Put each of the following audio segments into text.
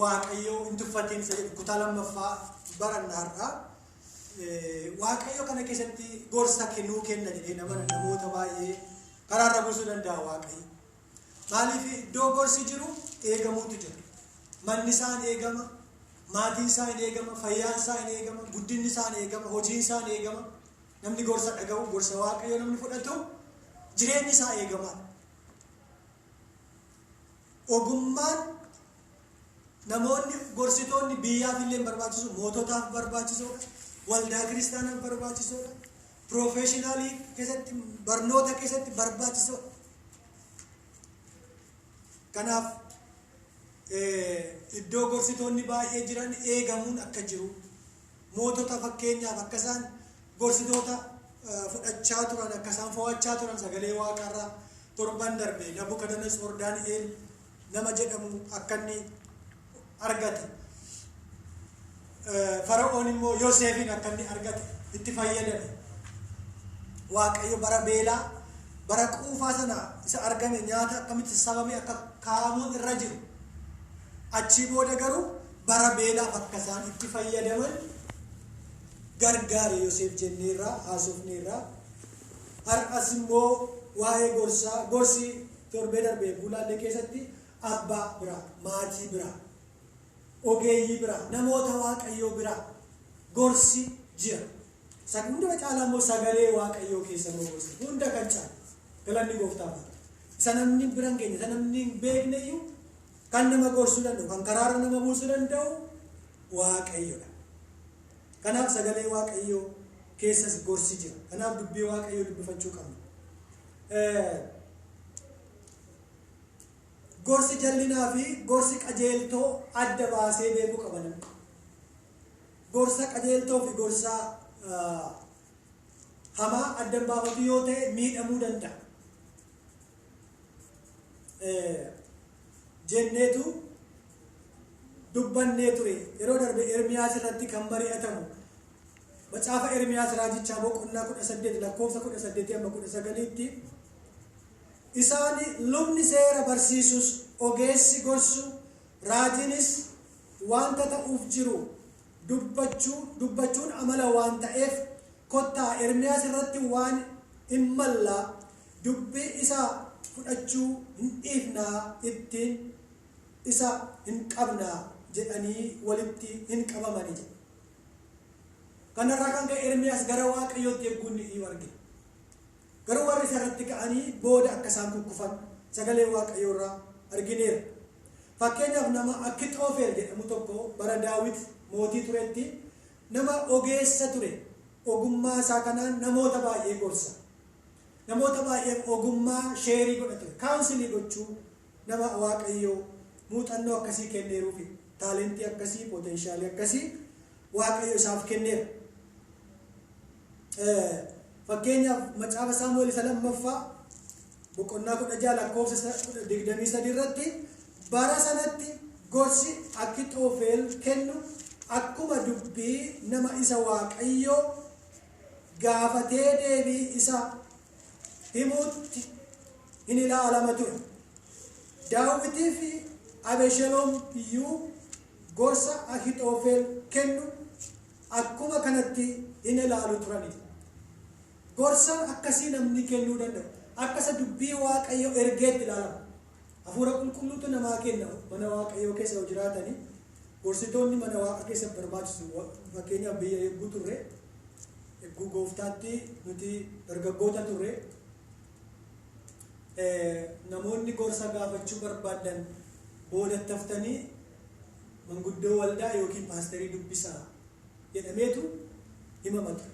waaqayyo intuffatiin kutaa lammaffaa barannaarraa waaqayyo kana keessatti gorsa kennuu kenna jedhee namoota baay'ee karaarra buusuu danda'a waaqayyo. Maaliif iddoo gorsi jiru eegamuutu jira. Manni isaan eegama, maatiin isaan eegama, fayyaan isaan eegama, guddinni isaan eegama, hojiin isaan eegama. Namni gorsa dhaga'u, gorsa waaqayyo namni fudhatu jireenyi isaa eegama. Ogummaan namoonni gorsitoonni biyyaaf illee barbaachisu, moototaaf barbaachisoodha, waldaa kiristaanaaf barbaachisoodha, piroofeeshinaalii keessatti barnoota keessatti barbaachisoodha. Kanaaf iddoo gorsitoonni baay'ee jiran eegamuun akka jiru, mootota fakkeenyaaf akka isaan gorsitoota fudhachaa turan, akka isaan fo'achaa turan sagalee waaqarraa torban darbe Nabukadnezar Daani'eel nama jedhamu akka inni argate, Fara'oon immoo Yoosefin akka inni argate itti fayyadame. Waaqayyo bara beelaa bara quufaa sana isa argame nyaata akkamitti sabame akka kaa'amuun irra jiru achi booda garuu bara beelaaf akka isaan itti fayyadaman gargaare Yoosef jenneerraa haasofneerraa. Har'as immoo waa'ee gorsi torbee darbee bulaallee keessatti abbaa biraa, maatii biraa, ogeeyyii biraa, namoota waaqayyoo biraa gorsi jira. Hunda caalaa immoo sagalee waaqayyoo keessa immoo gorsi hunda kan caalu galanni gooftaaf. Isa namni biraan keenya, isa namni hin beekne iyyuu kan nama gorsuu danda'u, kan karaarra nama buusuu danda'u waaqayyoodha. Kanaaf sagalee waaqayyoo keessas gorsi jira. Kanaaf dubbii waaqayyoo dubbifachuu qabna. Gorsi jallinaa fi gorsi qajeeltoo adda baasee beekuu qaban. Gorsa qajeeltoo fi gorsa hamaa adda baafatu yoo ta'e miidhamuu danda'a. Jenneetu dubbannee ture yeroo darbe Ermiyaas irratti kan mari'atamu macaafa Ermiyaas raajichaa boqonnaa 18 lakkoofsa 18 amma 19tti isaan lubni seera barsiisus, ogeessi gorsu, raajinis wanta ta'uuf jiru dubbachuun amala waan ta'eef kottaa Ermiyaas irratti waan hin mallaa dubbii isaa fudhachuu hin dhiifnaa, ittiin isa hin qabnaa jedhanii walitti hin qabamanii jedha. Kanarraa kan ka'e Ermiyaas gara waaqayyootti eegguun ni argina. Garuu warri isarratti ka'anii booda akka isaan kukkufan sagalee waaqayyoo irraa argineera. Fakkeenyaaf nama Akitoofel jedhamu tokko bara Daawit mootii turetti nama ogeessa ture. Ogummaa isaa kanaan namoota baay'ee gorsa. Namoota baay'ee ogummaa sheerii godhate, kaawunsilii gochuu nama waaqayyoo muuxannoo akkasii kenneeruufi taalentii akkasii, poteenshaalii akkasii waaqayyo isaaf kenneera. Fakkeenyaaf macaafa Saamu'eel isa lammaffaa boqonnaa 16 lakkoofsa 23 irratti bara sanatti gorsi Akitoofel kennu akkuma dubbii nama isa waaqayyoo gaafatee deebii isa himuutti hin ilaalama ture. Daawitii fi Abeshaloom iyyuu gorsa Akitoofel kennu akkuma kanatti hin ilaalu turani. Gorsa akkasii namni kennuu danda'u. Akkasa dubbii waaqayyoo ergeetti ilaalama. Hafuura qulqulluutu namaa kenna. Mana waaqayyoo keessa yoo jiraatanii gorsitoonni mana waaqa keessa barbaachisu. Fakkeenyaaf biyya eegguu turre, eegguu gooftaatti nuti dargaggoota turre. Namoonni gorsa gaafachuu barbaadan boodatti haftanii manguddoo waldaa yookiin paasterii dubbisaa jedhameetu himamatu.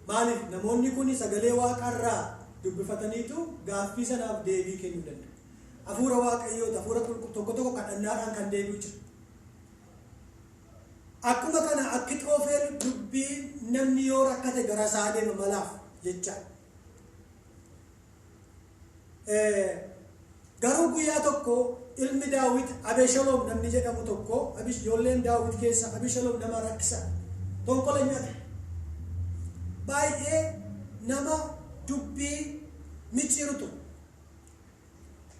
Maaliif namoonni kun sagalee waaqarraa dubbifataniitu gaaffii sanaaf deebii kennuu danda'u. Hafuura waaqayyoo, hafuura tokko tokko kadhannaadhaan kan deebi'u jira. Akkuma kana Akitoofel dubbii namni yoo rakkate gara isaa deema malaaf jecha. Garuu guyyaa tokko ilmi Daawit Abeshaloom namni jedhamu tokko, ijoolleen Daawit keessa Abeshaloom nama rakkisa tonkola nyaata. Baay'ee nama dubbii micciirutu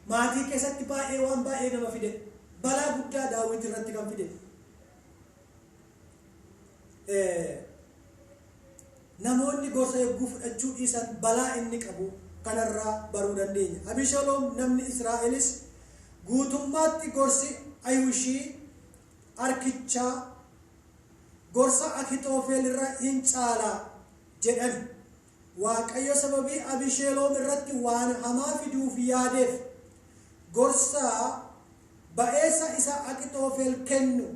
maatii keessatti baay'ee waan baay'ee nama fide balaa guddaa Daawit irratti kan fide. Namoonni gorsa eegguu fudhachuu dhiisan balaa inni qabu kanarraa baruu dandeenya. Abishaloom namni Israa'elis guutummaatti gorsi Ahiishii harkichaa gorsa Akitoofel irra hin caalaa jedhan. Waaqayyo sababii Abishaloom irratti waan hamaa fiduuf yaadeef gorsa ba'eessa isa Akitoofel kennu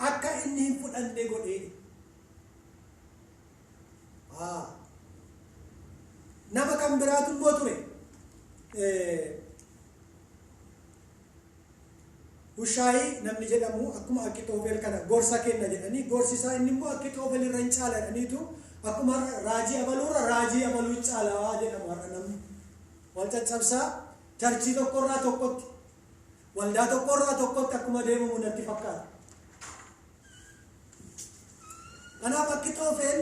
akka inni hin fudhanne godhee. Nama kan biraatu immoo ture. Hushaayi namni jedhamu akkuma Akitoofel kana gorsa kenna jedhanii gorsi isaa inni immoo Akitoofel irra hin caala jedhaniitu akkuma raajii abaluurra raajii abaluu hin caalaa jedhamu har'a namni wal caccabsaa charchii tokkorraa tokkotti waldaa tokkorraa tokkotti akkuma deemamu natti fakkaata. Kanaaf Akitoofel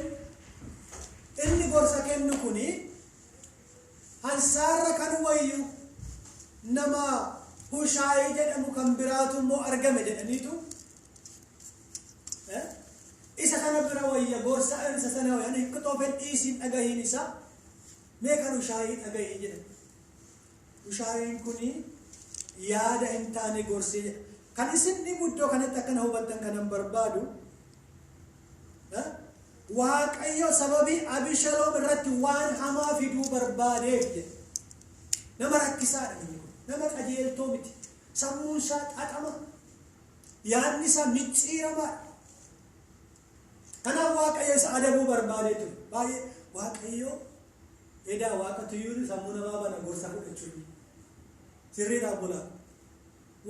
inni gorsa kennu kuni hansaarra kan wayyu nama Hushaayi jedhamu kan biraatu immoo argame jedhaniitu isa kana bira wayya gorsa isa sana wayya Akitoofel dhiisiin dhagahiin isaa mee kan Hushaayi dhagahii jedhamu. Hushaayiin kuni yaada hin taane gorsee jedha. Kan isin iddoo kanatti akkana hubattan kanan barbaadu Waaqayyo sababii Abishaloom irratti waan hamaa fiduu barbaadeef jedhe. Nama rakkisaadha inni kun. Nama qajeeltoo miti. Sammuun isaa xaxama. Yaadni isaa micciiramaadha. Kanaaf Waaqayyo isa adabuu barbaadee ture. Baay'ee Waaqayyo edaa Waaqayyo sammuu namaa bana gorsa fudhachuu. Sirriidhaan bulaa.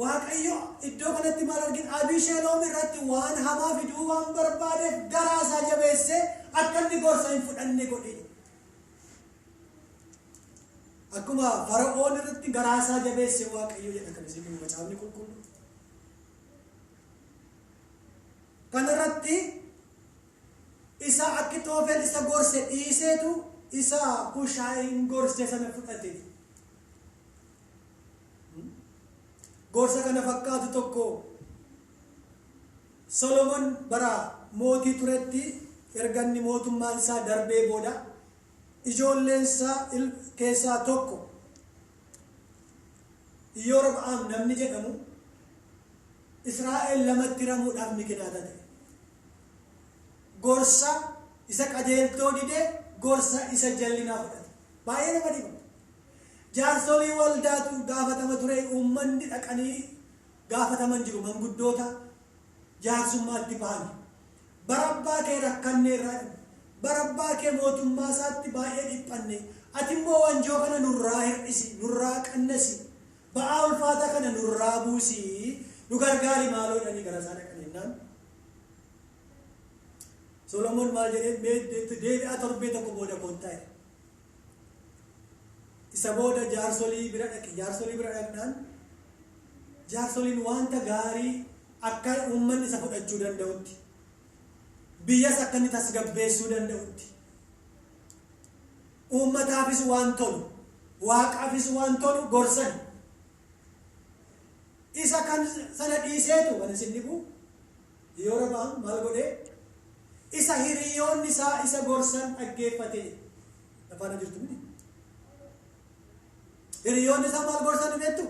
Waaqayyo iddoo kanatti maal argina? Abishaloom irratti waan hamaa fiduu waan barbaadeef garaa isaa jabeessee akka inni gorsa hin fudhanne godhe. Akkuma Fara'oon irratti garaa isaa jabeessee Waaqayyo jedha kan isin macaafni qulqulluu. Kanarratti isa Akitoofel isa gorse dhiiseetu isa Hushaayin gorse sana fudhate. Gorsa kana fakkaatu tokko Solomon bara mootii turetti erganni mootummaan isaa darbee booda ijoolleen isaa keessaa tokko Iyorbaam namni jedhamu Israa'el lamatti ramuudhaaf mikinaata ta'e. Gorsa isa qajeeltoo didee gorsa isa jallinaa fudhate. Baay'ee nama dhiba. Jaarsolii waldaatu gaafatama ture uummanni dhaqanii gaafataman jiru manguddoota jaarsummaatti bahani. Barabbaa kee rakkanneerraa barabbaa kee mootummaa isaatti baay'ee dhiphanne ati immoo wanjoo kana nurraa hir'isi nurraa qannasi ba'aa ulfaataa kana nurraa buusi nu gargaari maaloo jedhanii gara isaa dhaqan jennaan. Solomon maal jedhee deebi'aa torbee tokko booda koottaa isa booda jaarsolii bira dhaqe. Jaarsolii bira dhaqnaan jaarsoliin wanta gaarii akka uummanni isa fudhachuu danda'utti biyyas akka inni tasgabbeessuu danda'utti uummataafis waan tolu waaqaafis waan tolu gorsan isa kan sana dhiiseetu kan isin dhibu Iyorbaam maal godhee isa hiriyoonni isaa isa gorsan dhaggeeffate. Afaana jirtu miti. Hiriyoonni isaa maal gorsan beektu?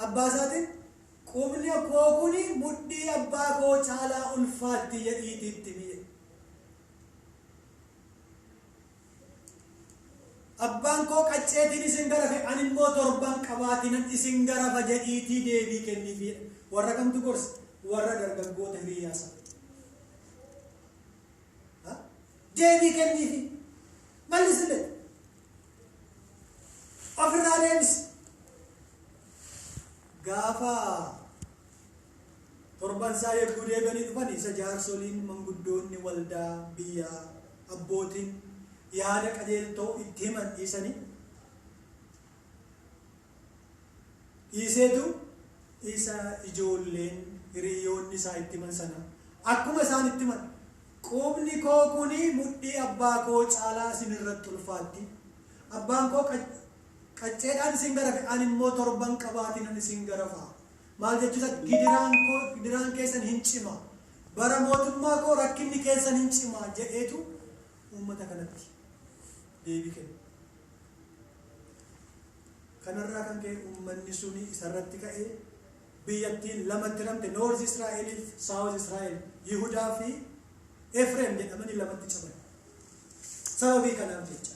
Abbaa isaatiin qubni koo kuni mudhii abbaa koo caalaa ulfaatti jedhiitiitti biyye. Abbaan koo qacceetiin isin garafe ani immoo torban qabaatiin isin garafa jedhiitii deebii kenniifidha. Warra kamtu gorsa? Warra dargaggoota hiriyyaasa. Deebii kenniifi mallisille ofirraa deebisi. Gaafa torban isaa eeguu deebi'anii dhufan isa jaarsoliin manguddoonni waldaa biyyaa abbootiin yaada qajeeltoo itti himan dhiiseetu isa ijoolleen hiriyoonni isaa itti himan sana akkuma isaan itti himan qubni koo kuni mudhii abbaa koo caalaa isin irratti ulfaatti abbaan koo qacceedhaan isin garafe ani immoo torban qabaatiin isin garafa maal jechuudha gidiraan keessan hin cima bara mootummaa koo rakkinni keessan hin cima jedheetu uummata kanatti deebii kenna. Kanarraa kan ka'e uummanni suni isarratti ka'ee biyyattiin lamatti ramte Noorz Israa'eel fi Saawuz Israa'eel Yihudaa fi Efreem jedhamanii lamatti caban. Sababii kanaaf jecha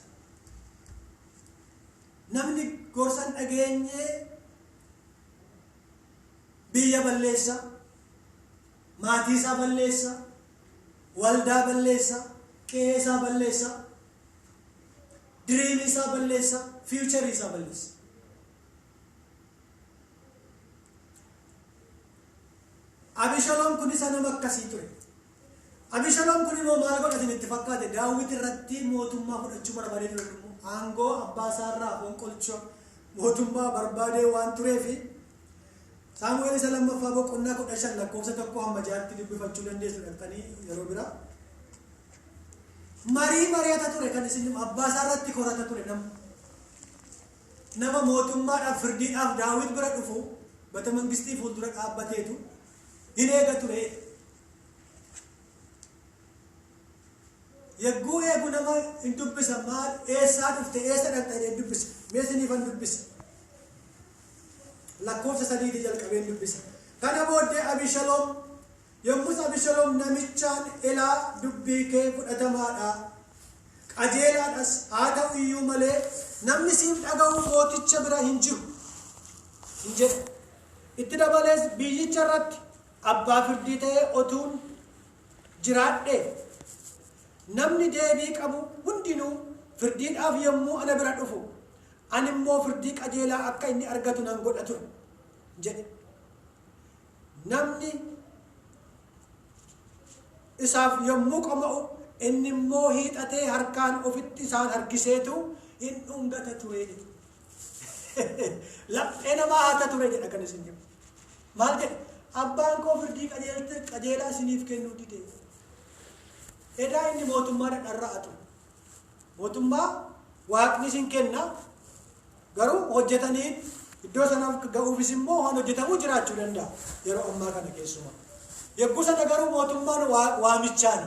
namni gorsan dhageenye biyya balleessa, maatii isaa balleessa, waldaa balleessa, qe'ee isaa balleessa, diriirii isaa balleessa, fiicharii isaa balleessa. Abishaloom kun isa nama akkasii ture. Abishaloom kun immoo maal godhatin itti fakkaate Daawit irratti mootummaa fudhachuu barbaadee ture. Aangoo abbaa isaarraa fonqolchoo mootummaa barbaadee waan tureef Saamu'eel isa lammaffaa boqonnaa 15 lakkoofsa 1 hamma 6tti dubbifachuu dandeessu dhaqanii yeroo biraa. Marii mari'ata ture kan isin abbaa isaarratti korata ture nama mootummaadhaaf firdiidhaaf Daawit bira dhufu bata mangistii fuuldura dhaabbateetu hin eega ture. Yagguu eegu nama hin dubbisa maal eessaa dhufte eessa dhaqxee dubbisa meesiniif hin dubbisa lakkoofsa 3 jalqabeen dubbisa. Kana booddee Abishaloom yommus Abishaloom namichaan ilaa dubbii kee fudhatamaadha qajeelaadhas haa ta'u iyyuu malee namni siif dhaga'u mooticha bira hin jiru hin jedhe. Itti dabalees biyyicha irratti abbaa firdii ta'ee otuun jiraadhe namni deebii qabu hundinuu firdiidhaaf yommuu ana bira dhufu ani immoo firdii qajeelaa akka inni argatu nan godha ture jedhe. Namni isaaf yommuu qoma'u inni immoo hiixatee harkaan ofitti isaan harkiseetu hin dhungata ture jedhe. Laphee namaa haata ture jedha kan isin jedhu. Maal jedhe? Abbaan koo firdii qajeelaa isiniif kennuu dide. Edaa inni mootummaa dhadharra'atu. Mootummaa waaqni isin kenna garuu hojjetanii iddoo sanaaf ga'uufis immoo waan hojjetamuu jiraachuu danda'a yeroo ammaa kana keessumaa. Yogguu sana garuu mootummaan waamichaani.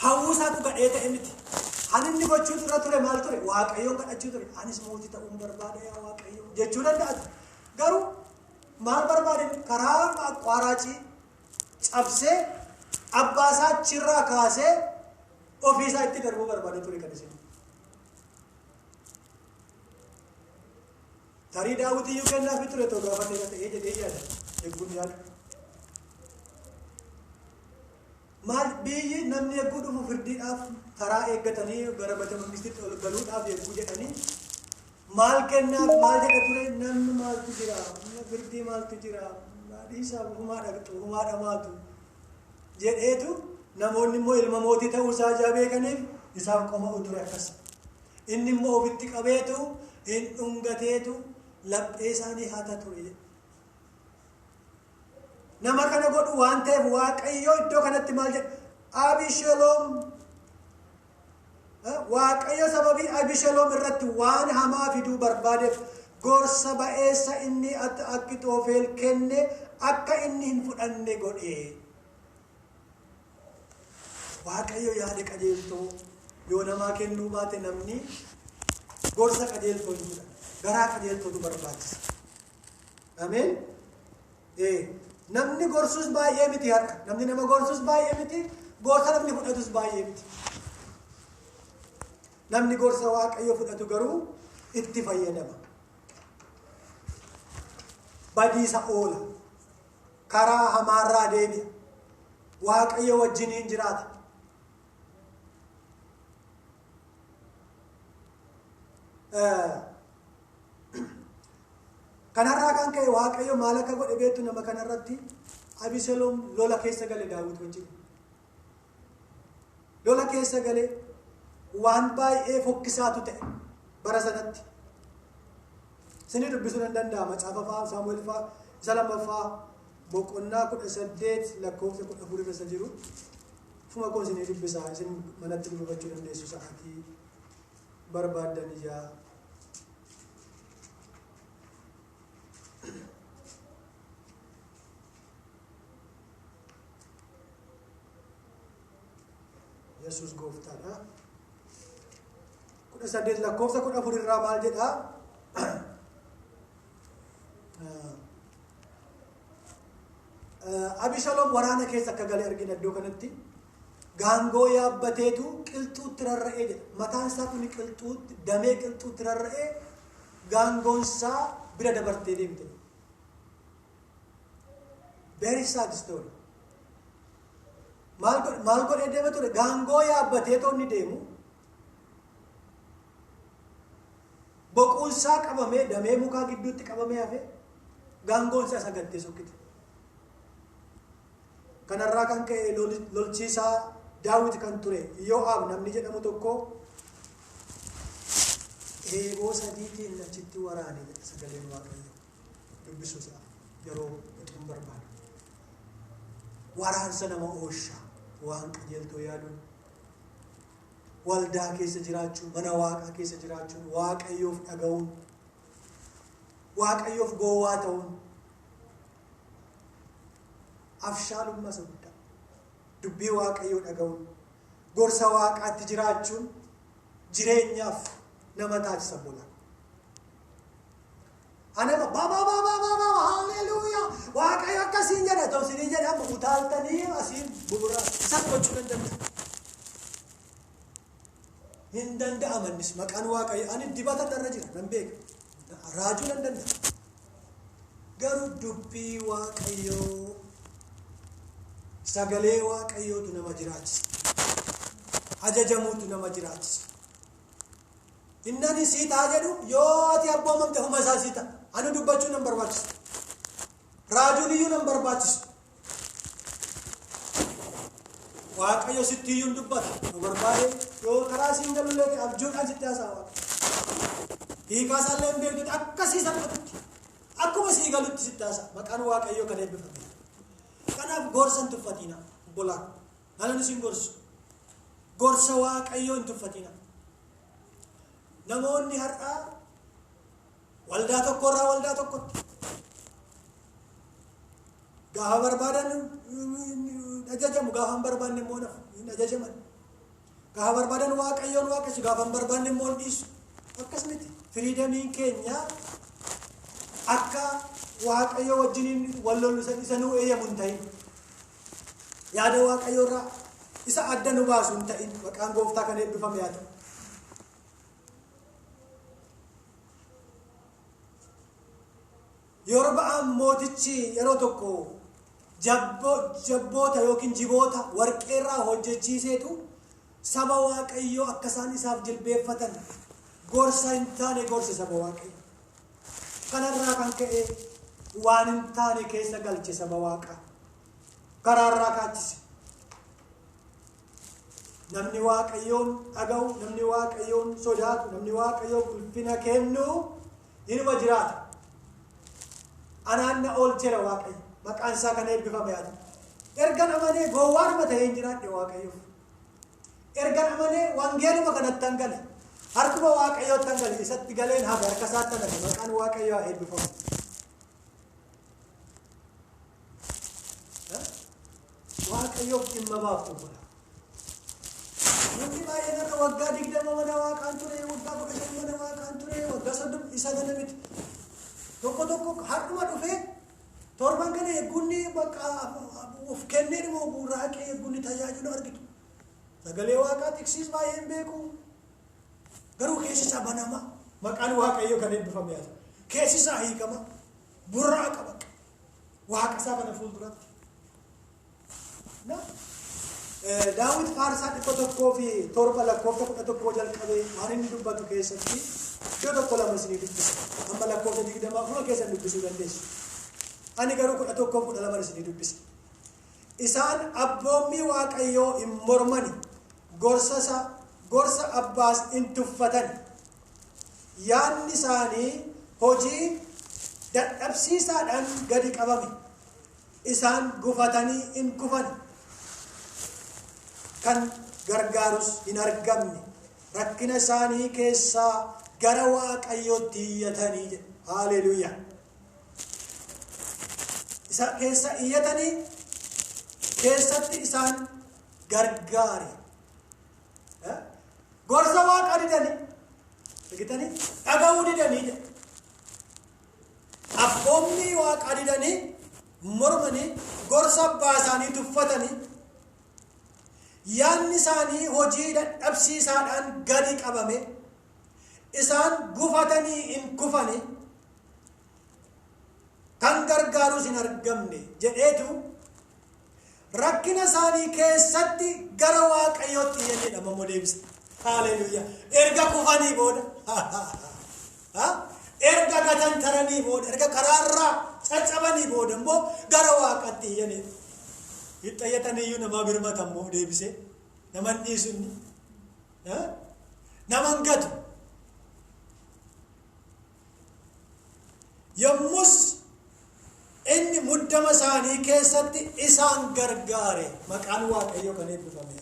Hawwisaatu gadhee ta'e miti. Ani inni gochuu ture maal ture? Waaqayyoon kadhachuu ture. Anis mootii ta'uun barbaada yaa Waaqayyo jechuu danda'a. Garuu maal barbaade karaa qaaraacii cabsee abbaa isaa achirraa kaasee ofii isaa itti darbuu barbaade ture kan isin. Tarii Daawit iyyuu kennaafii ture too gaafatee ta'ee jedhee yaada eegguun yaada. Maal biyyi namni eegguu dhufu firdiidhaaf karaa eeggatanii gara bata mangistiitti ol galuudhaaf eegguu jedhanii maal kennaaf maal jedha ture namni maaltu jira firdii maaltu jira dhiisaa humaadha maaltu jedheetu namoonni immoo ilma mootii ta'uu isaa beekaniif isaaf qoma'u ture akkas. Inni immoo ofitti qabeetu hin dhungateetu laphee isaanii haata ture. Nama kana godhu waan ta'eef Waaqayyo iddoo kanatti maal jedha? Abishaloom Waaqayyo sababii Abishaloom irratti waan hamaa fiduu barbaadeef gorsa ba'eessa inni Akitoofeel kenne akka inni hin fudhanne godhe. Waaqayyo yaada qajeeltoo yoo namaa kennuu baate namni gorsa qajeeltoo hin fudhanne. Garaa qajeeltootu barbaachisa. Ameen. Namni gorsus baay'ee miti har'a. Namni nama gorsus baay'ee miti. Gorsa namni fudhatus baay'ee miti. Namni gorsa Waaqayyo fudhatu garuu itti fayyadama. Badiisa oola. Karaa hamaarraa deebi'a. Waaqayyo wajjiniin jiraata. Kanarraa kan ka'e Waaqayyo maal akka godhe beektu nama kanarratti Abishaloom lola keessa gale Daawit wajjin. Lola keessa gale waan baay'ee fokkisaatu ta'e bara sanatti. Isin dubbisuu nan danda'a macaafa fa'aa Saamu'eel fa'aa isa lammaffaa boqonnaa 18 lakkoofsa 14 irra jiru. Fuma koo isin dubbisaa isin manatti dubbachuu dandeessu sa'aatii barbaadan ijaa Yesus gooftaadha. Kudha saddeet lakkoofsa 14 irraa maal jedha? Abishaloom waraana keessa akka galee argina iddoo kanatti. Gaangoo yaabbateetu qilxuutti rarra'ee jedha. Mataan isaa kun qilxuutti, damee qilxuutti rarra'ee gaangoon isaa bira dabartee deemte. Very sad story. Maal godhee deema ture? Gaangoo yaabbateetoo inni deemu. Boquun isaa qabamee, damee mukaa gidduutti qabamee hafe gaangoon isaa sagattee sokkite. Kanarraa kan ka'e lolchiisaa Daawit kan ture Yoo'aab namni jedhamu tokko eeboo sadiitiin achitti waraane jedha sagaleen Waaqayyo dubbisuu isaa yeroo itti barbaadu. Waraansa nama ooshaa waan qajeeltoo yaaduun waldaa keessa jiraachuun, mana Waaqaa keessa jiraachuun, Waaqayyoof dhaga'uun, Waaqayyoof gowwaa ta'uun afshaalummaa isa guddaa. Dubbii Waaqayyoo dhaga'uun, gorsa Waaqaatti jiraachuun jireenyaaf nama taasisa bola. Anama haleluuyaa Waaqayyo akkasiin jedha ta'u sinii jedhama utaaltanii asiin bu'uuraa isaan gochuu danda'a. Hin danda'amannis maqaan Waaqayyo ani dibata irra jira nan beeka. Raajuu nan danda'a. Garuu dubbii Waaqayyoo sagalee Waaqayyootu nama jiraachisa. Ajajamuutu nama jiraachisa. Innani siitaa jedhu yoo ati abboomamte huma isaa siita. Ani dubbachuu nan barbaachisa. Raajuun iyyuu nan barbaachisa. Waaqayyo sitti iyyuu dubbata. Nu barbaade yoo karaa siin galullee abjuudhaan sitti haasa'a. Hiikaa isaallee hin beektutti akkasii salphatutti. Akkuma sii galutti sitti haasa'a. Maqaan Waaqayyoo kan eebbifame. Kanaaf gorsa hin tuffatina bolaa. Nalan isin gorsu. Gorsa Waaqayyoo hin tuffatina. Namoonni har'aa waldaa tokkorraa waldaa tokkotti gaafa barbaadan ajajamu, gaafa hin barbaanne immoo hin ajajaman. Gaafa barbaadan Waaqayyoon waaqessu, gaafa hin barbaanne immoo hin dhiisu. Akkas miti. Firiidamiin keenya akka Waaqayyo wajjiniin wal lollu isa nuu eeyyamu hin ta'in. Yaada Waaqayyoo irraa isa adda nu baasu hin ta'in. Maqaan Gooftaa kan eebbifame haa ta'u. Yerobi'aam mootichi yeroo tokko jabboota yookiin jiboota warqee irraa hojjechiiseetu saba Waaqayyoo akka isaan isaaf jilbeeffatan gorsa hin taane gorse saba Waaqayyoo. Kanarraa kan ka'e waan hin taane keessa galche saba Waaqaa. Karaarraa kaachise. Namni Waaqayyoon dhaga'u, namni Waaqayyoon sodaatu, namni Waaqayyoof ulfina kennu inuma jiraata. Anaan na oolchera Waaqayyo. Maqaan isaa kan eebbifame haa ta'u. Erga amanee gowwaadhuma ta'ee hin jiraadhe Waaqayyoof. Erga amanee wangeeluma kanatti han gale. Harkuma Waaqayyootti han gale. Isatti galeen hafe harka isaatti han gale. Maqaan Waaqayyoo haa eebbifamu. Waaqayyoof dhimma baaftu godha. Namni baay'een akka waggaa 20 mana Waaqaan ture, waggaa 15 mana Waaqaan ture, waggaa 30 isa gana miti. Tokko har'uma dhufee torban kana eeggunni bakka of kennee immoo burraaqee eeggunni tajaajilu argitu. Sagalee Waaqaa tiksiis baay'een beeku. Garuu keessi isaa banama. Maqaan Waaqayyoo kan eebbifame haa ta'u. Keessi isaa hiikama. Burraaqa bakka. Waaqa isaa kana fuulduratti. Daawit faarsaa 107 lakkoofsa 11 jalqabee waan inni dubbatu keessatti iddoo tokko lama isinii dubbisa. Amma lakkoofsa 20 keessa dubbisuu dandeessu. Ani garuu 11 isinii dubbisa. Isaan abboommii Waaqayyoo hin mormani. Gorsa abbaas hin tuffatan. Yaadni isaanii hojii dadhabsiisaadhaan gadi qabame. Isaan gufatanii hin kufan. Kan gargaarus hin argamne. rakkina isaanii keessaa gara Waaqayyootti iyyatanii jedhe. Haleluuyaa. Isa keessa iyyatanii keessatti isaan gargaare. Gorsa Waaqa didanii dhaga'uu didanii abboommi Waaqa didanii mormanii gorsa abbaa isaanii tuffatanii yaanni isaanii hojii dadhabsiisaadhaan gadi qabame isaan gufatanii hin kufanii kan gargaarus hin argamne jedheetu rakkina isaanii keessatti gara Waaqayyootti iyyatee ammoo deebise. Haleluuyaa. Erga kufanii booda erga gatantaranii booda erga karaarraa caccabanii booda immoo gara Waaqatti iyyatee iyyataniyyuu nama birmatan immoo deebise naman dhiisunni naman gatu yommus inni muddama isaanii keessatti isaan gargaare. Maqaan Waaqayyoo kan eebbifame.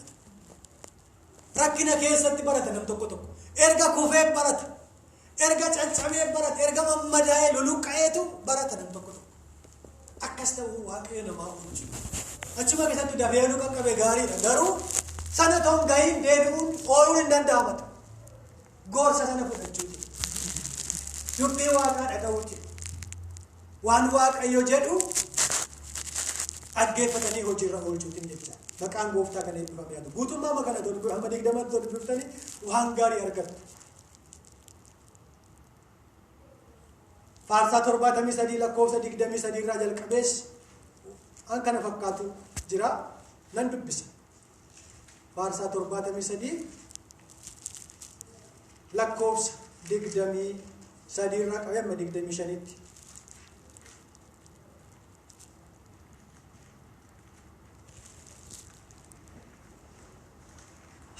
Rakkina keessatti barata nam tokko erga kufee barata erga caccabee barata erga mammadaa'ee luluqqa'eetu barata nam tokko akkas ta'uu Waaqayyo namaa uumchu achuma keessatti dafee nu qaqqabe gaariidha. Garuu sana ta'uun gahiin deebi'uun ooyuun hin danda'amatu. Gorsa sana fudhachuuti dubbii Waaqaa dhaga'uuti waan Waaqayyo jedhu dhaggeeffatanii hojiirra oolchuutiin jecha. Maqaan Gooftaa kan eebbifame haa ta'u. Guutummaa makana hamma 20 dubbiftan waan gaarii argattu. Faarsaa 73 lakkoofsa 23 irraa jalqabees an kana fakkaatu jira nan dubbisa. Faarsaa 73 lakkoofsa 23 irraa qabee amma 25tti.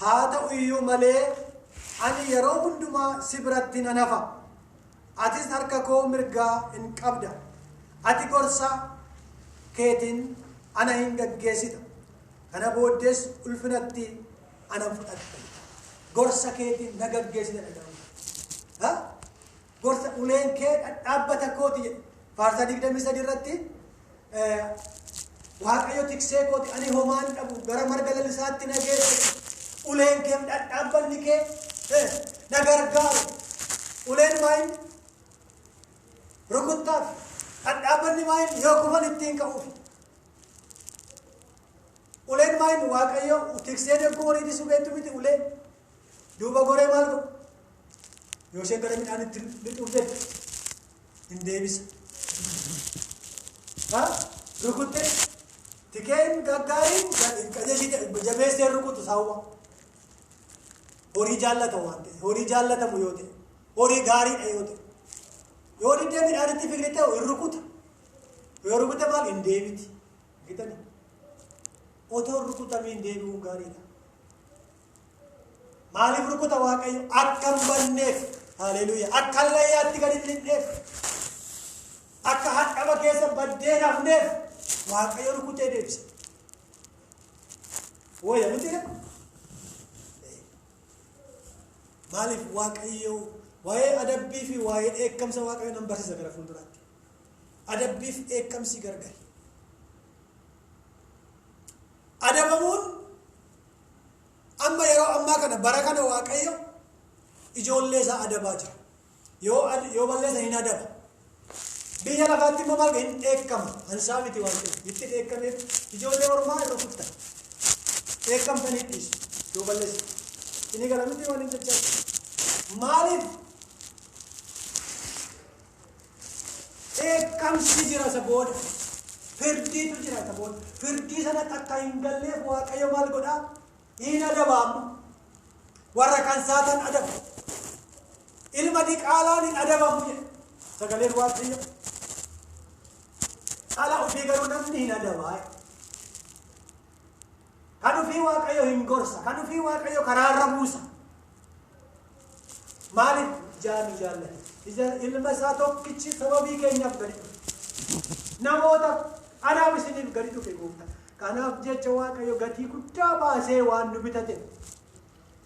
Haa ta'u iyyuu malee ani yeroo hundumaa si biratti nan hafa. Atis harka koo mirgaa hin qabda. Ati gorsa keetiin ana hin gaggeessita. Kana booddees ulfinatti ana fudhatta. Gorsa keetiin na gaggeessita jedhama. Gorsa uleen kee dhaabbata kooti jedhe. Faarsaa 23 irratti Waaqayyo tiksee kooti ani homaan dhabu gara marga lalisaatti na geesse. Uleen kee dhadhaabbanni kee na gargaaru. Uleen maayin rukuttaaf dhadhaabbanni maayin yoo kufan ittiin ka'uuf. Uleen maayin Waaqayyo tiksee deeguu horiiti subeettu miti uleen duuba goree maal godhu yoo isheen gara midhaan itti dhufte hin deebisa. Rukuttee tikeen gaggaariin jabeessee rukutu saawwa. Horii jaallata waan ta'e horii jaallatamu yoo ta'e horii gaariidha yoo ta'e yoo diddee midhaan itti fiqri ta'u hin rukuta. Yoo rukute maal hin deebiti gitani otoo rukutamii hin deebi'uun gaariidha. Maaliif rukuta Waaqayyo akka hin banneef. Haleluuyaa. Akka layyaatti gadi hin lixneef akka hadhama keessa baddee hafneef Waaqayyo rukutee deebisa. Wayya miti maaliif Waaqayyo waa'ee adabbii fi waa'ee dheekkamsa Waaqayyo nan barsiisa gara fuulduraatti. Adabbii fi dheekkamsi gargari. Adabamuun amma yeroo ammaa kana bara kana Waaqayyo ijoollee isaa adabaa jira. Yoo balleessa hin adaba. Biyya lafaatti immoo maal hin dheekkama. Ansaa miti waan ta'eef itti dheekkameef ijoollee ormaa irra kuttan. Dheekkamtanii dhiisu yoo balleessa. Inni gara miti waan hin jechaa. Maaliif dheekkamsi jira isa booda. Firdiitu jira isa booda. Firdii sana akka hin galleef Waaqayyo maal godhaa? Hin adabaamu. Warra kan saatan adabu. Ilma diqaalaan hin adabamu jedhe. Sagaleen Waaqayyo. Ala ofii garuu namni hin adabaa. Kan ofii Waaqayyo hin gorsa. Kan ofii Waaqayyo karaarra buusa. Maaliif jaanu jaallate? Ilma isaa tokkichi sababii keenyaaf gadi dhufe. Namoota anaaf isiniif gadi dhufe gooftaan. Kanaaf jecha Waaqayyo gatii guddaa baasee waan nu bitate.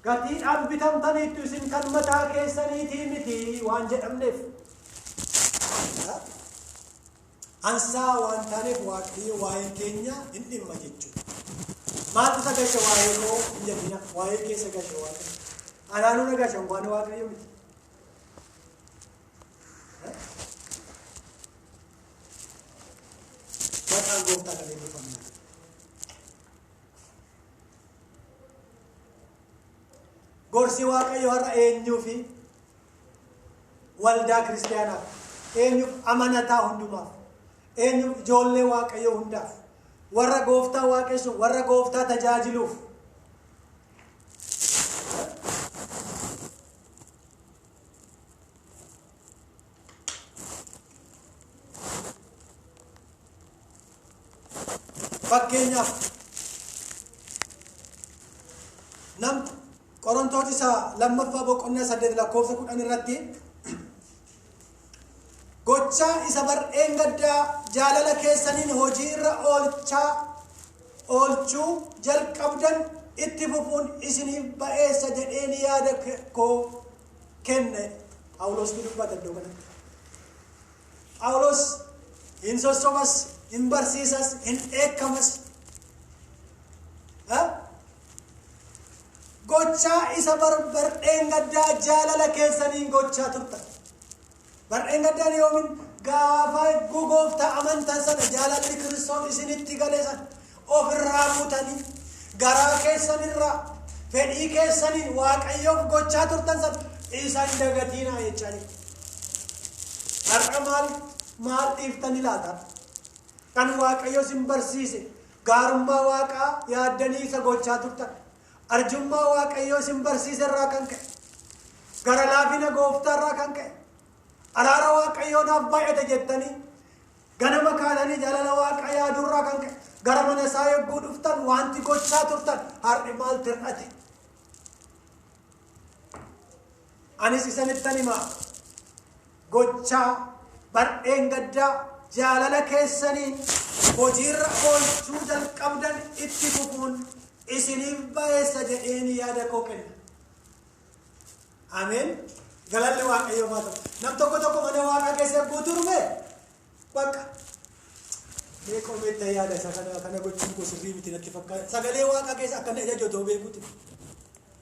gatiidhaan bitamtaniittu isin kan mataa keessaniitii miti waan jedhamneef. Ansaa waan taaneef waaqayyo waa'ee keenya hin dhimma jechuudha. Maaltu isa gashe waa'ee koo hin jedhina, waa'ee keessa gashe waaqayyo. Anaanuu na gashan waan waaqayyo miti. Maqaan gooftaa kan eebbifamu. Gorsi waaqayyo har'a eenyuufi waldaa kiristaanaaf, eenyuuf amanataa hundumaaf, eenyuuf ijoollee waaqayyo hundaaf, warra gooftaa waaqessuuf, warra gooftaa tajaajiluuf. Fakkeenyaaf nam Qorontoos isa lammaffaa boqonnaa 8:10 irratti gochaa isa bar'een gaddaa jaalala keessaniin hojii irra oolchuu jalqabdan itti fufuun isiniif ba'eessa jedheen yaada koo kenne. Phaawulos dubbata iddoo kanatti. Phaawulos hin sossobas, hin barsiisas, hin eekkamas. Gochaa isa bar'een gaddaa jaalala keessaniin gochaa turtan. Bar'een gaddaan yoomin gaafa gooftaa amantan sana jaalalli Kiristoos isinitti gale sana ofirraa fuutanii garaa keessanirraa fedhii keessaniin waaqayyoof gochaa turtan sana isaan dagatiinaa jechaanii. Har'a maal dhiiftanii laata? Kan waaqayyo isin barsiise gaarummaa waaqaa yaaddanii isa gochaa turtan. Arjummaa waaqayyo isin barsiise irraa kan ka'e, gara laafina gooftaa irraa kan ka'e, araara waaqayyoodhaaf baay'ate jettanii ganama kaananii jaalala waaqa yaaduu irraa kan ka'e, gara mana isaa yogguu dhuftan wanti gochaa turtan har'i maal tir'ate? Anis isanittan himaa gochaa bar'een gaddaa jaalala keessaniin hojiirra oolchuu jalqabdan itti fufuun isiniif ba'eessa jedheen yaada koo kenna. Ameen. Galalli waaqayyoo haa ta'u. Nam tokko mana waaqaa keessa yogguu turme bakka beekoo beektaa yaada isa kana gochuun koo sirrii miti natti fakkaata. Sagalee waaqaa keessa akkana ija jotoo beekuuti.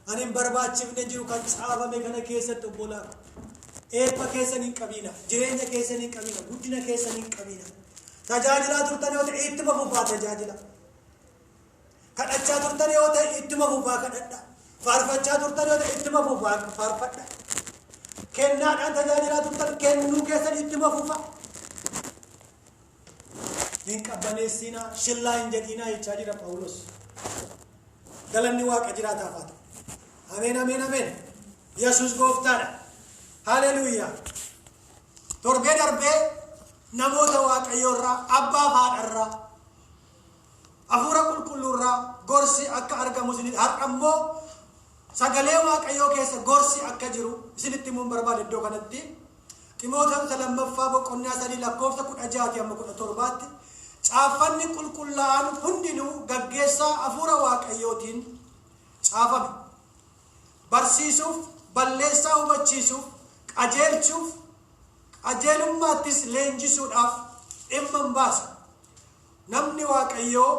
Ani hin barbaachifne jiru kan caafame kana keessatti obbolaa. Eebba keessan hin qabiina, jireenya keessan hin qabiina, guddina keessan hin qabiina. Tajaajilaa turtan yoo ta'e ittuma fufaa tajaajila. Kadhachaa turtan yoo ta'e ittuma fufaa kadhadha. Faarfachaa turtan yoo ta'e ittuma fufaa faarfadha. Kennaadhaan tajaajilaa turtan kennuu keessan ittuma fufaa. Hin qabbaneessinaa, shillaa hin jedhiinaa jechaa jira Phaawulos. Galanni waaqa jiraataa haa ta'u. Ameen, ameen, ameen. Yesuus gooftaadha. Haleluuyaa. Torbee darbee namoota waaqayyoorraa, abbaa fi haadharraa, hafuura qulqulluurraa gorsi akka argamu isinitti har'a immoo sagalee waaqayyoo keessa gorsi akka jiru isinitti himuun barbaada iddoo kanatti. Ximootoos lammaffaa boqonnaa 3:16-17 caaffanni qulqullaa'an hundinuu gaggeessaa hafuura waaqayyootiin caafame. Barsiisuuf, balleessaa hubachiisuuf, qajeelchuuf, qajeelummaattis leenjisuudhaaf dhimma hin baasu. Namni waaqayyoo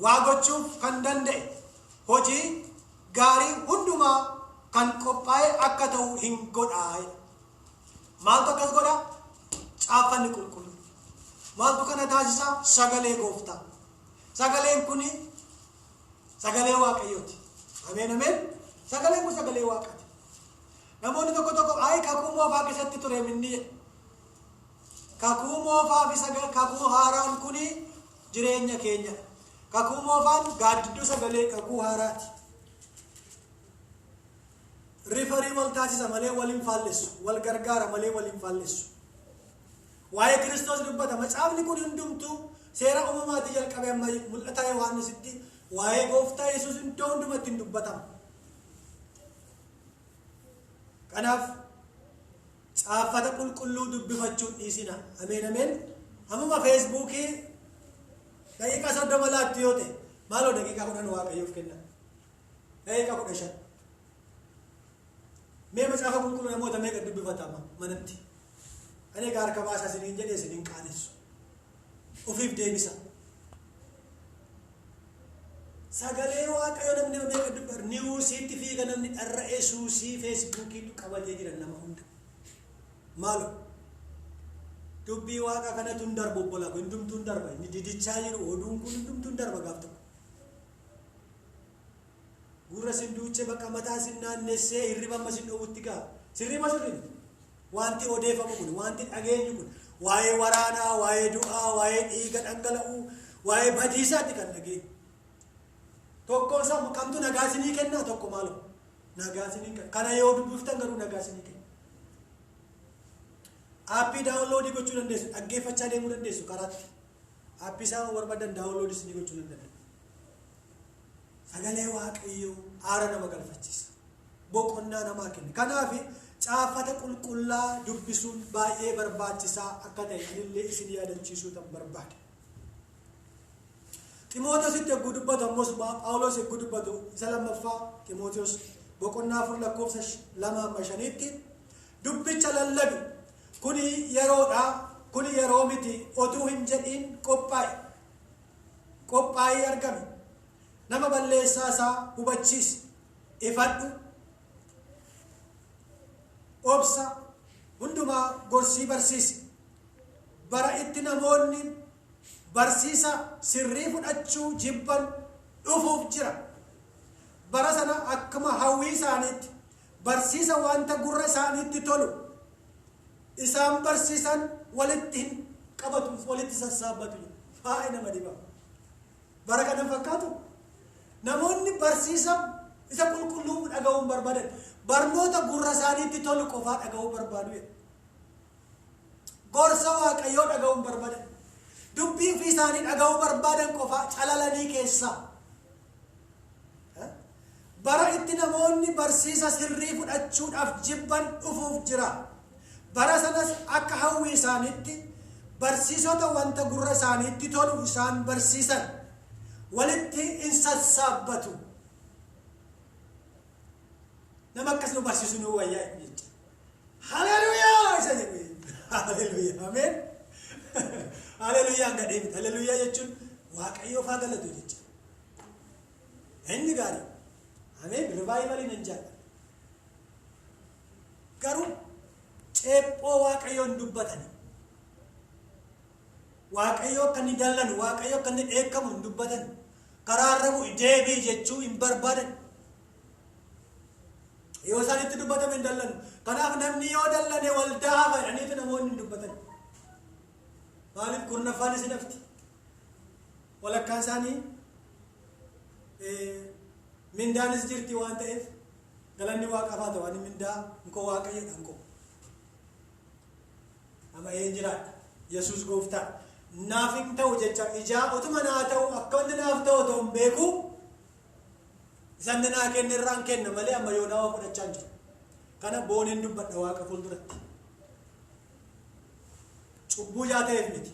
waa gochuuf kan danda'e hojii gaarii hundumaa kan qophaa'e akka ta'u hin godhaa. Maaltu akkas godha? Caaffanni qulqulluu. Maaltu kana taasisaa? Sagalee gooftaa. Sagaleen kuni sagalee waaqayyooti. Ameen, ameen. Sagaleen kun sagalee waaqaati. Namoonni tokko kakuu moofaa keessatti ture minni jedhe. Kakuu moofaa fi kakuu haaraan kuni jireenya keenya. Kakuu moofaan gaaddidduu sagalee kakuu haaraati. Rifarii wal taasisa malee waliin faallessu, wal gargaara malee waliin faallessu. Waa'ee Kiristoos dubbata. Macaafni kun hundumtuu seera uumamaatii jalqabee amma mul'ata Yohaannisitti waa'ee gooftaa Yesuus iddoo hundumatti hin dubbatamu. Kanaaf caaffata qulqulluu dubbifachuun dhiisina. Ameen, ameen. Amma feesbuukii daqiiqaa 30 laatti yoo ta'e Maaloo daqiiqaa kudhan waaqayyoof kenna. Daqiiqaa 15. Mee macaafa qulqulluu namoota meeqa dubbifatama manatti. Ani egaa harka baasaa isiniin jedhee isiniin qaanessu. Ofiif deebisa. Sagalee waaqayyoo namni meeqa dubbatu niwuusiitti fiiga namni dharra'ee suusii feesbuukiitu qabatee jiran nama hunda. Maaloo dubbii waaqa kanatu hin darbu obbolaa kun hundumtuu hin darba inni didichaa jiru oduun kun hundumtuu hin darba gaaf tokko. Gurra sin duuchee bakka mataa sin naannessee hirriba amma sin dhowwutti gaa sirriima sirriin wanti odeeffamu kun wanti dhageenyu kun waa'ee waraanaa waa'ee du'aa waa'ee dhiiga dhangala'uu waa'ee badiisaatti kan dhageenyu. Tokko isaa kamtu nagaa isinii kenna tokko maaloo nagaa isinii kenna kana yoo dubbiftan garuu nagaa isinii kenna. Aappii daawunloodii gochuu dandeessu dhaggeeffachaa deemuu dandeessu karaatti aappii isaa barbaadan daawunloodii isinii gochuu dandeessu. Sagalee waaqayyoo aara nama galfachiisa boqonnaa namaa kenna. Kanaaf caafata qulqullaa dubbisuun baay'ee barbaachisaa akka ta'e anillee isin yaadachiisuu tan barbaade. Ximootiyositti yogguu dubbatu ammoo Phaawulos yogguu dubbatu isa lammaffaa Ximootiyos boqonnaa 4 lakkoofsa 2-5tti dubbicha lallabi kuni yeroodha kuni yeroo miti otuu hin jedhiin qophaa'ee argame. Nama balleessaa isaa hubachiisi ifadhu obsa hundumaa gorsii barsiisi. Bara itti namoonni barsiisa sirrii fudhachuu jibban dhufuuf jira. Bara sana akkuma hawwii isaaniitti barsiisa wanta gurra isaaniitti tolu isaan barsiisan walitti hin qabatu walitti sassaabbatu. Faa'ee nama dhiba. Bara kana fakkaatu namoonni barsiisa isa qulqulluu dhaga'uun barbaadan barnoota gurra isaaniitti tolu qofaa dhaga'uu barbaadu. Gorsa waaqayyoo dhaga'uun barbaadan dubbii fi isaanii dhaga'uu barbaadan qofaa calalanii keessaa. Bara itti namoonni barsiisa sirrii fudhachuudhaaf jibban dhufuuf jira. Bara sanas akka hawwii isaaniitti barsiisota wanta gurra isaaniitti tolu isaan barsiisan walitti hin sassaabbatu. Nama akkas nu barsiisu nu wayyaa jecha. Haleluuyaa isa jedhu. Haleluuyaa ameen. Haleluuyaa hanga deemte. Haleluuyaa jechuun waaqayyoof haa galatu jecha. Inni gaarii. Ameen rivaayivaliin hin jaalladhu. Garuu ceephoo waaqayyoon dubbatani. Waaqayyoo akka inni dallanu waaqayyoo akka inni dheekkamu hin dubbatan. Karaarra bu'i deebii jechuu hin barbaadan. Yoo isaan itti dubbatame hin dallanu. Kanaaf namni yoo dallane waldaa hafa jedhaniitu namoonni hin dubbatan. Maaliif kurnaffaan isin hafti? Walakkaan isaanii mindaanis jirti waan ta'eef galanni waaqa faata waan mindaa nkoo waaqayyoodha nkoo. Ama een jiraadha. Yesuus gooftaa. Naaf hin ta'u jecha ijaa utuma naa ta'u akka wanti naaf ta'u ta'u hin beeku isan naa kenne irraan kenna malee amma yoo naa fudhachaa jiru. Kana booniin dubbadha waaqa fuulduratti. Cubbuu jaateef miti.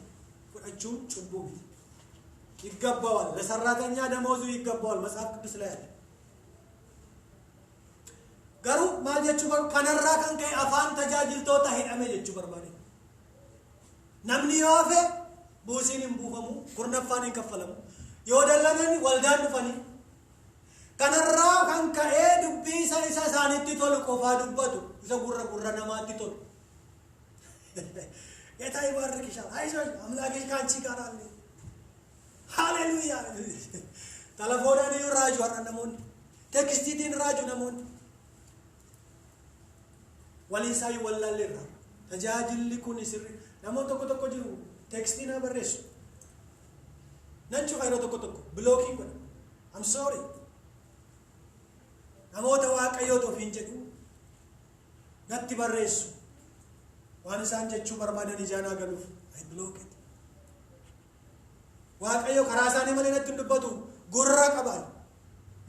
Fudhachuun cubbuu miti. ይገባዋል ለሰራተኛ ደሞዙ ይገባዋል መጽሐፍ ቅዱስ ላይ አለ። ገሩ ማጀቹ ከነራ ከንከ አፋን ተጃጅልቶታ ሄዳመ ጀቹ በርባዴ namni yoo hafe buusiin hin buufamu kurnaffaan hin kaffalamu yoo dallanani waldaan dhufanii kanarraa kan ka'ee dubbii isa isaanitti tolu qofaa dubbatu isa gurra namaatti tolu. ጌታ ይባርክሽ አይዞሽ አምላክሽ ካንቺ ጋር አለ። ሃሌሉያ ተለፎዳን ይራጁ አረነሞን ቴክስቲቲን ራጁ ነሞን ወሊሳይ ወላልራ ተጃጅል ኩን ሲሪ namoon tokko jiru tekstii na barreessu nanchu yeroo tokko blocking godha. I'm sorry namoota waaqayyoo ofiin jedhu natti barreessu waan isaan jechuu barbaadan ijaanaa galuuf I block it. Waaqayyoo karaa isaanii malee natti dubbatu gurra qaban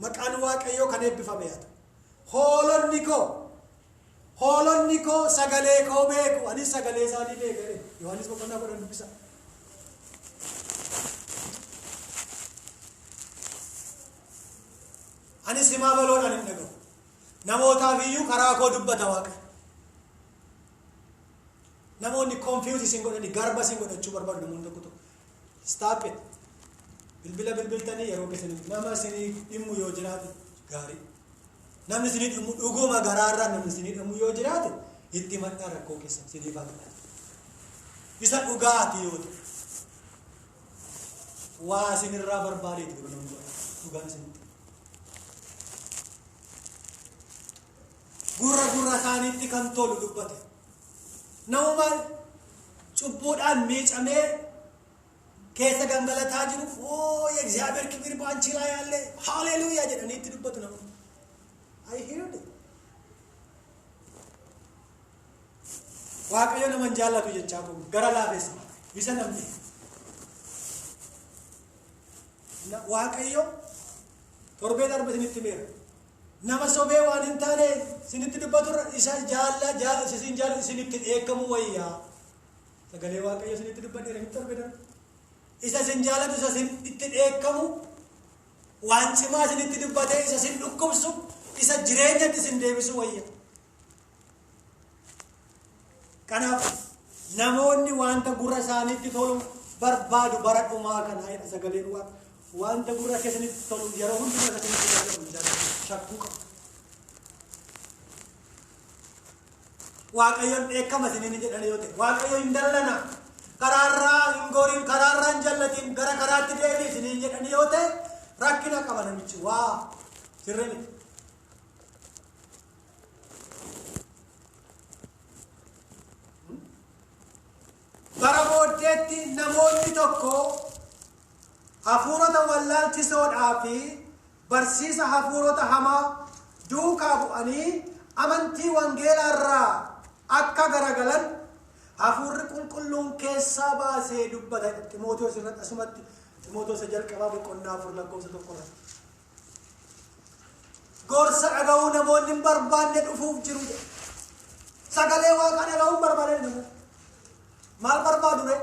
maqaan waaqayyoo kan eebbifame yaa ta'u hoolonni koo sagalee koo beeku ani sagalee isaanii beekare. Yohaannis boqonnaa 10 dubbisa. Ani simaa baloodhaan hin dhagahu. Namootaaf iyyuu karaa koo dubbata Waaqayyo. Namoonni confuse isin godhani garba isin godhachuu barbaadu namoonni tokko tokko. Stop it. Bilbila bilbiltanii yeroo keessanii nama isinii dhimmu yoo jiraate gaarii. Namni isinii dhimmu dhuguma garaarraa namni isinii dhimmu yoo jiraate itti maddaa rakkoo keessan isinii fakkata. Isa dhugaati yoo ta'e. Waa isinirraa barbaadeeti yeroo namni dhugaan isinitti. Gurra isaaniitti kan tolu dubbate. Nama cubbuudhaan miicamee keessa gangalataa jiru የእግዚአብሔር ክብር ባንቺ ላይ ያለ ሃሌሉያ jedhanii itti dubbatu namoonni. I heard it. Waaqayyo nama jaallatu jechaa kun gara laafessa bisa namni. Waaqayyo torbee darbe isinitti meera. Nama sobee waan hin taane isinitti dubbatu isa isin jaallu isinitti eekamu wayyaa. Sagalee Waaqayyo isinitti dubbadheera hin torbee darbe. Isa isin jaallatu isa isinitti eekamu waan cimaa isinitti dubbatee isa isin dhukkubsu isa jireenyatti isin deebisu wayya. Kanaaf namoonni wanta gurra isaaniitti tolu barbaadu bara dhumaa kana jedha sagaleen Waaqayyo. Wanta gurra keessanitti tolu yeroo hundumaa isinitti jaallatu shakkuu qabu. Waaqayyoon eekama isiniin jedhan yoo ta'e Waaqayyo hin dallana. Karaarraa hin gooriin karaarraa hin jallatiin gara karaatti deebii isiniin jedhan yoo ta'e rakkina qaba namichi waa sirrii. Bara booddeetti namoonni tokko hafuurota wallaalchisoodhaa fi barsiisa hafuurota hamaa duukaa bu'anii amantii wangeelaarraa akka garagalan hafuurri qulqulluun keessaa baasee dubbata. Ximootiyoos irratti asumatti Ximootiyoos jalqabaa boqonnaa 4 lakkoofsa 1 irratti. Gorsa dhaga'uu namoonni hin barbaanne dhufuuf jiru. Sagalee Waaqaa dhaga'uu hin barbaanne maal barbaadu ree?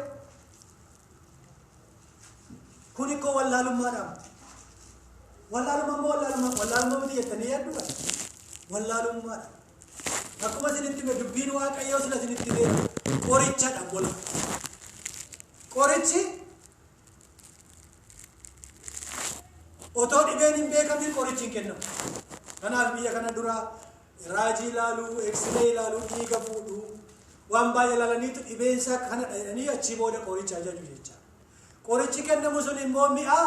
Kun ikkoo wallaalummaadhaan. Wallaalummaa miti jettanii yaaddu wallaalummaadhaan. Akkuma isinitti hime dubbiin Waaqayyoo sila isinitti hime qorichadha bola. Qorichi otoo dhibeen hin beekamin qorichi hin kennamu. Kanaaf biyya kana dura raajii ilaaluu, X-ray ilaaluu, dhiiga fuudhuu waan baay'ee ilaalaniitu dhibeensa kana dhayanii achii booda qoricha ajaju jecha. Qorichi kennamu sun immoo mi'aa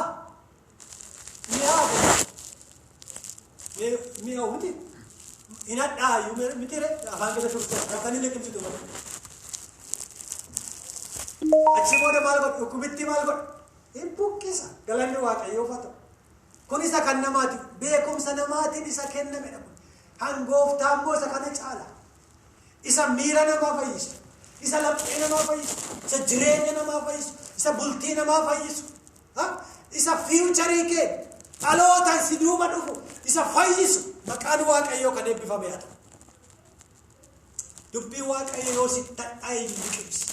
wuti. Inadhaa iyyuu mitire afaan gada turte akkanii liqimsitu malee. Achi booda maal godhu dhukkubitti maal godhu hin buqqisa galanni Waaqayyoof haa ta'u. Kun isa kan namaati beekumsa namaatiin isa kennamedha. Hangooftaa immoo isa kana caala. Isa miira namaa fayyisu, isa laphee namaa fayyisu, isa jireenya namaa fayyisu, isa bultii namaa fayyisu, isa fiiwucharii kee dhalootaan si duuba dhufu isa fayyisu. Maqaan Waaqayyoo kan eebbifame haa ta'u. Dubbii Waaqayyoo yoo si ta'ee liqimsi.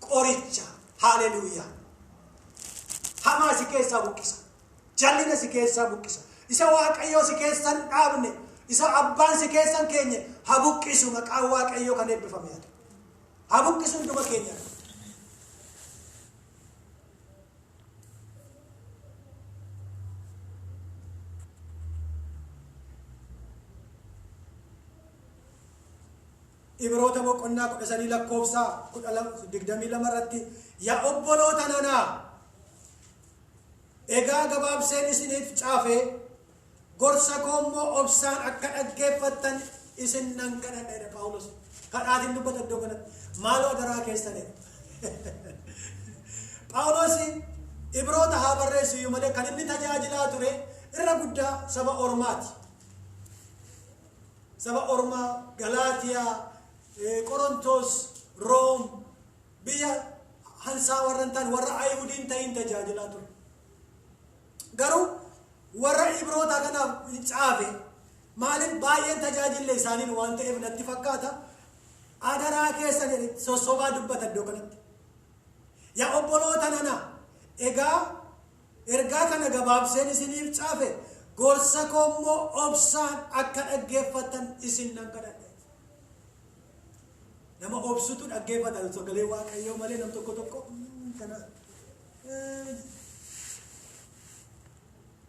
Qoricha haleluuyaa. Hamaa si keessaa buqqisa. Jallina si keessaa buqqisa. Isa Waaqayyoo si keessan dhaabne, isa abbaan si keessan keenye haa buqqisu. Maqaan Waaqayyoo kan eebbifame haa ta'u. Haa buqqisu hunduma keenya. Ibroota boqonnaa 13 lakkoofsa 22 irratti yaa obboloota nanaa egaa gabaabseen isiniif caafee gorsa koo immoo obsaan akka dhaggeeffattan isin nan kadhadha Phaawulos. Kadhaatiin dubbata iddoo kanatti maaloo daraa keessanidha. Phaawulos Ibroota haa barreessu iyyuu malee kan inni tajaajilaa ture irra guddaa saba Ormaati. Saba Ormaa Galaatiyaa Qorontos, Room, biyya hansaa warra hin taane warra Ayihudiin ta'in tajaajilaa ture. Garuu warra Ibroota kanaaf caafe maaliif baay'een tajaajille isaaniin waan ta'eef natti fakkaata adaraa keessa sossobaa dubbata iddoo kanatti. Yaa obboloota nana egaa ergaa kana gabaabseen isiniif caafe gorsa koommoo obsaan akka dhaggeeffatan isin nan kadhadhe. Nama obsutu dhaggeeffata sagalee Waaqayyoo malee nam tokko kana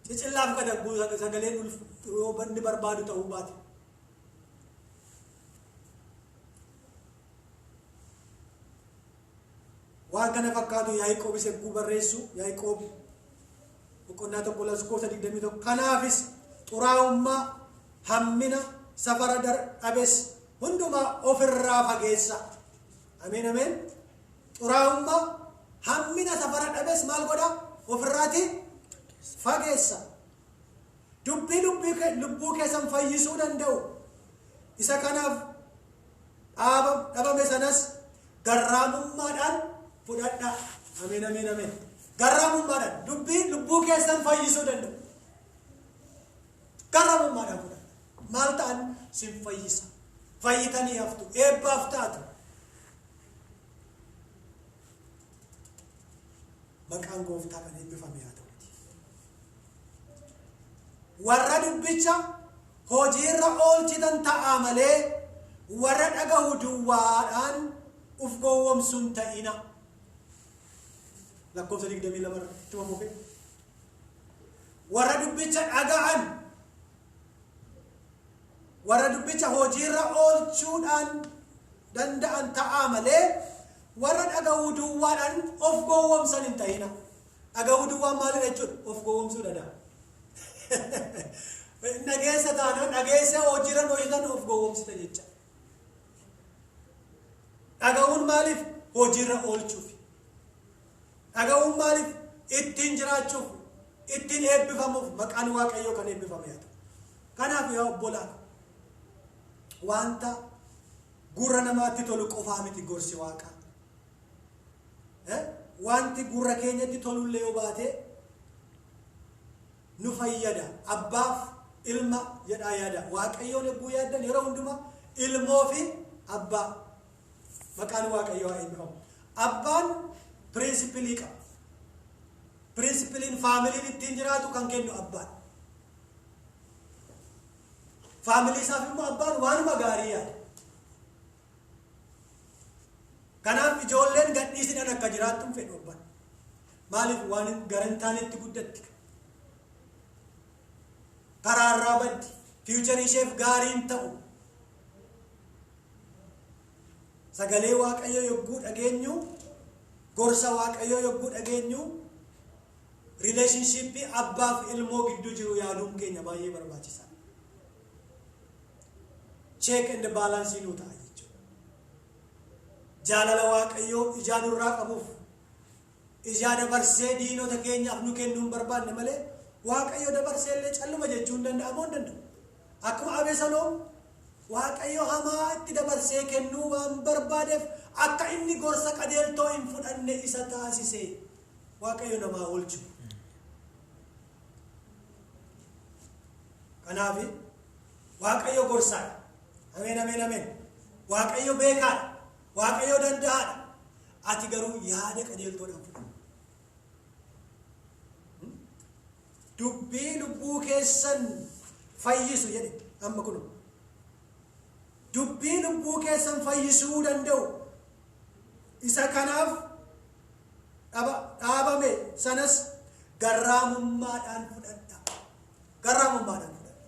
cicillaaf kadhabbu sagaleen yoo banni barbaadu ta'uu baate. Waan kana fakkaatu Yaaqoob isa barreessu Yaaqoob boqonnaa tokko lakkoofsa 21 kanaafis xuraa'ummaa hammina safara dhabes hundumaa ofirraa fageessa. Ameen ameen. Xuraa'ummaa hammina safara dhabes maal godha? Ofirraati fageessa. Dubbii lubbuu keessan fayyisuu danda'u isa kanaaf dhabame sanas garraamummaadhaan fudhadha. Ameen ameen ameen. Garraamummaadhaan dubbii lubbuu keessan fayyisuu danda'u garraamummaadhaan fudhadha. Maal ta'an sin fayyisa. Fayyitanii haftu eebbaaf taatu. Maqaan Gooftaa kan eebbifame haa ta'u. Warra dubbicha hojiirra oolchitan ta'a malee warra dhaga'u duwwaadhaan uf gowwomsuun ta'ina. Lakkoofsa 22 ittuma fufe. Warra dubbicha dhaga'an warra dubbicha hojiirra oolchuudhaan danda'an ta'a malee warra dhaga'u duwwaadhaan of gowwomsan hin ta'ina. Dhaga'u duwwaan maali jechuudha? Of gowwomsuu danda'a. Dhageessa taanaan dhageessa hojiirra hojjetan of gowwomsita jecha. Dhaga'uun maaliif? Hojiirra oolchuuf. Dhaga'uun maaliif? Ittiin jiraachuuf, ittiin eebbifamuuf. Maqaan Waaqayyoo kan eebbifame haa ta'u. Kanaaf yaa obbolaa wanta gurra namaatti tolu qofaa miti gorsi Waaqaa. Wanti gurra keenyatti tolullee yoo baate nu fayyada. Abbaaf ilma jedhaa yaada. Waaqayyoon eebbuu yaaddan yeroo hundumaa ilmoo fi abbaa. Maqaan Waaqayyoo haa eebbifamu. Abbaan pirinsipilii qaba. Pirinsipiliin faamiliin ittiin jiraatu kan kennu abbaan. Faamilii isaaf immoo abbaan waanuma gaarii yaada. Kanaaf ijoolleen gadhiisidhaan akka jiraattuun fedhu abbaan. Maaliif? Waan garantaanetti guddatti. Karaarraa baddi. Fiicharii isheef gaariin ta'u. Sagalee Waaqayyoo yogguu dhageenyu, gorsa Waaqayyoo yogguu dhageenyu, rileeshnshiippii abbaaf ilmoo gidduu jiru yaaduun keenya baay'ee barbaachisaa. Check and balance nuu ta'a jechuudha. Jaalala Waaqayyoo ijaa nurraa qabuuf ijaa dabarsee diinota keenyaaf nu kennuun barbaanne malee Waaqayyo dabarsee illee calluma jechuun danda'amoo hin danda'u. Akkuma Abeesaloom Waaqayyo hamaa itti dabarsee kennuu waan barbaadeef akka inni gorsa qajeeltoo hin fudhanne isa taasise. Waaqayyo namaa oolchu. Kanaaf Waaqayyo gorsaadha. Ameen ameen ameen. Waaqayyo beekaadha. Waaqayyo danda'aadha. Ati garuu yaada qajeeltoodhaan fudhanna. Dubbii lubbuu keessan fayyisu jedhe amma kun. Dubbii lubbuu keessan fayyisuu danda'u isa kanaaf dhaabame sanas garraamummaadhaan fudhadha. Garraamummaadhaan fudhadha.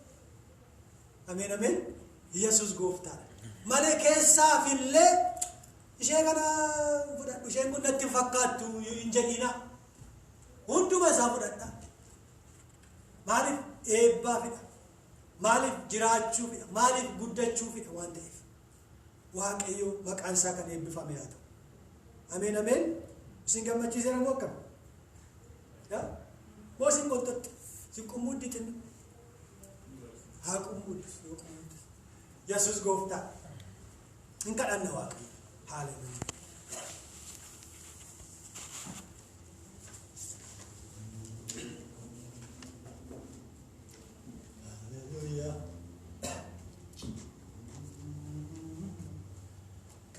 Ameen ameen. Yesus Gooftaadha. Malee keessaaf illee ishee kana fudhadhu isheen kun natti fakkaattu hin jedhina. Hunduma isaa fudhadha. Maaliif? Eebbaafidha. Maaliif? Jiraachuufidha. Maaliif? Guddachuufidha waan ta'eef. Waaqayyo maqaan isaa kan eebbifame haa ta'u. Ameen ameen. Isin gammachiiseera moo akkam? Moo isin qoltotti? Isin qummuuddi xinni? Haa qummuuddi. Yesus Gooftaa. Hin kadhanna Waaqayyo. Haaleluyyaa.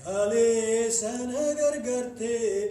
Kale sana gargarte